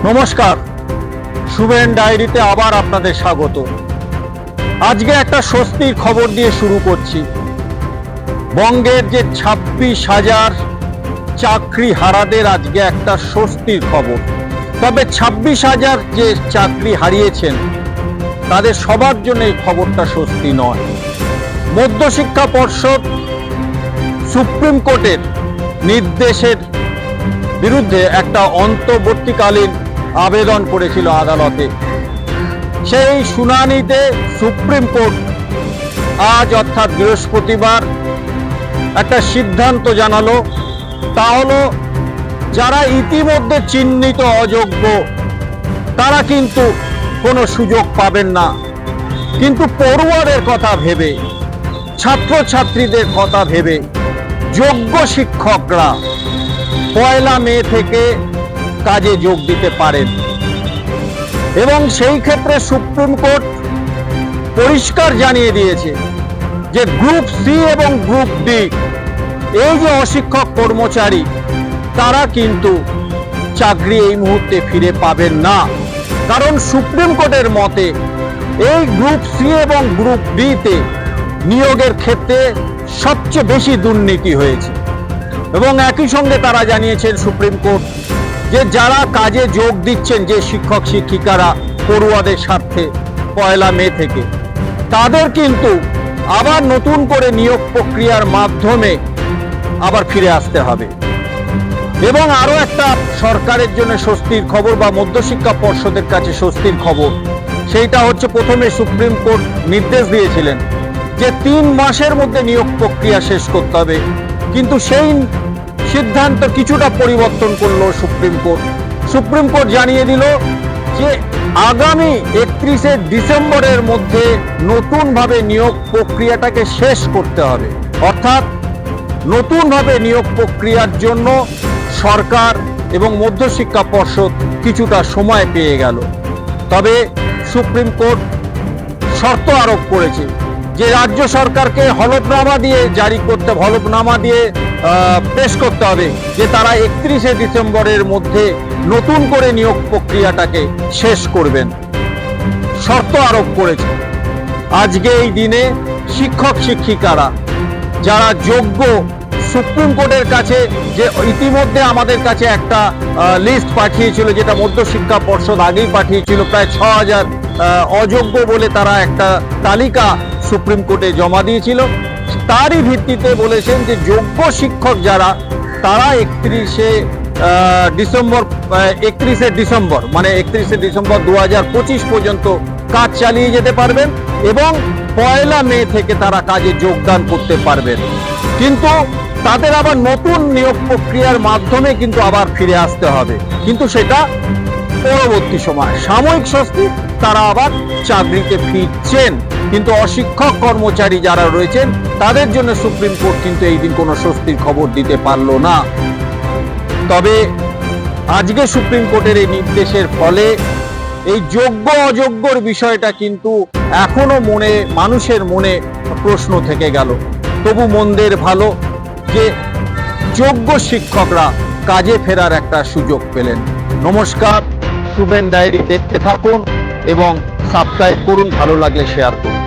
নমস্কার, শুভেন ডায়েরিতে আবার আপনাদের স্বাগত। আজকে একটা স্বস্তির খবর দিয়ে শুরু করছি। বঙ্গের যে 26,000 চাকরি হারাদের আজকে একটা স্বস্তির খবর। তবে 26,000 যে চাকরি হারিয়েছেন তাদের সবার জন্য এই খবরটা স্বস্তি নয়। মধ্যশিক্ষা পর্ষদ সুপ্রিম কোর্টের নির্দেশের বিরুদ্ধে একটা অন্তর্বর্তীকালীন আবেদন করেছিল আদালতে। সেই শুনানিতে সুপ্রিম কোর্ট আজ অর্থাৎ বৃহস্পতিবার একটা সিদ্ধান্ত জানালো। তা হলো, যারা ইতিমধ্যে চিহ্নিত অযোগ্য তারা কিন্তু কোনো সুযোগ পাবেন না, কিন্তু পড়ুয়াদের কথা ভেবে, ছাত্রছাত্রীদের কথা ভেবে যোগ্য শিক্ষকরা 1 মে থেকে কাজে যোগ দিতে পারেন। এবং সেই ক্ষেত্রে সুপ্রিম কোর্ট পরিষ্কার জানিয়ে দিয়েছে যে গ্রুপ সি এবং গ্রুপ ডি এই যে অশিক্ষক কর্মচারী তারা কিন্তু চাকরি এই মুহূর্তে ফিরে পাবেন না। কারণ সুপ্রিম কোর্টের মতে এই গ্রুপ সি এবং গ্রুপ ডিতে নিয়োগের ক্ষেত্রে সবচেয়ে বেশি দুর্নীতি হয়েছে। এবং একই সঙ্গে তারা জানিয়েছেন সুপ্রিম কোর্ট যে যারা কাজে যোগ দিচ্ছেন, যে শিক্ষক শিক্ষিকারা পড়ুয়াদের স্বার্থে 1 মে থেকে, তাদের কিন্তু আবার নতুন করে নিয়োগ প্রক্রিয়ার মাধ্যমে আবার ফিরে আসতে হবে। এবং আরো একটা সরকারের জন্য স্বস্তির খবর বা মধ্যশিক্ষা পর্ষদের কাছে স্বস্তির খবর, সেইটা হচ্ছে প্রথমে সুপ্রিম কোর্ট নির্দেশ দিয়েছিলেন যে 3 মাসের মধ্যে নিয়োগ প্রক্রিয়া শেষ করতে হবে, কিন্তু সেই সিদ্ধান্ত কিছুটা পরিবর্তন করলো সুপ্রিম কোর্ট। সুপ্রিম কোর্ট জানিয়ে দিল যে আগামী 31শে ডিসেম্বরের মধ্যে নতুনভাবে নিয়োগ প্রক্রিয়াটাকে শেষ করতে হবে। অর্থাৎ নতুনভাবে নিয়োগ প্রক্রিয়ার জন্য সরকার এবং মধ্যশিক্ষা পর্ষদ কিছুটা সময় পেয়ে গেল। তবে সুপ্রিম কোর্ট শর্ত আরোপ করেছে যে রাজ্য সরকারকে হলফনামা দিয়ে পেশ করতে হবে যে তারা 31শে ডিসেম্বরের মধ্যে নতুন করে নিয়োগ প্রক্রিয়াটাকে শেষ করবেন। শর্ত আরোপ করেছে। আজকে এই দিনে শিক্ষক শিক্ষিকারা যারা যোগ্য, সুপ্রিম কোর্টের কাছে যে ইতিমধ্যে আমাদের কাছে একটা লিস্ট পাঠিয়েছিল, যেটা মধ্যশিক্ষা পর্ষদ আগেই পাঠিয়েছিল, প্রায় 6,000 অযোগ্য বলে তারা একটা তালিকা সুপ্রিম কোর্টে জমা দিয়েছিল। তারই ভিত্তিতে বলেছেন যে যোগ্য শিক্ষক যারা, তারা 31শে ডিসেম্বর মানে 31শে ডিসেম্বর 2025 পর্যন্ত কাজ চালিয়ে যেতে পারবেন এবং 1 মে থেকে তারা কাজে যোগদান করতে পারবেন। কিন্তু তাদের আবার নতুন নিয়োগ প্রক্রিয়ার মাধ্যমে কিন্তু আবার ফিরে আসতে হবে, কিন্তু সেটা পরবর্তী সময়। সাময়িক স্বস্তি, তারা আবার চাকরিতে ফিরছেন, কিন্তু অশিক্ষক কর্মচারী যারা রয়েছেন তাদের জন্য সুপ্রিম কোর্ট কিন্তু এই দিন কোনো স্বস্তির খবর দিতে পারলো না। তবে আজকে সুপ্রিম কোর্টের এই নির্দেশের ফলে এই যোগ্য অযোগ্যর বিষয়টা কিন্তু এখনো মানুষের মনে প্রশ্ন থেকে গেল। তবু মন্দের ভালো যে যোগ্য শিক্ষকরা কাজে ফেরার একটা সুযোগ পেলেন। নমস্কার, শুভেন ডায়েরি দেখতে থাকুন এবং সাবস্ক্রাইব করুন, ভালো লাগলে শেয়ার করুন।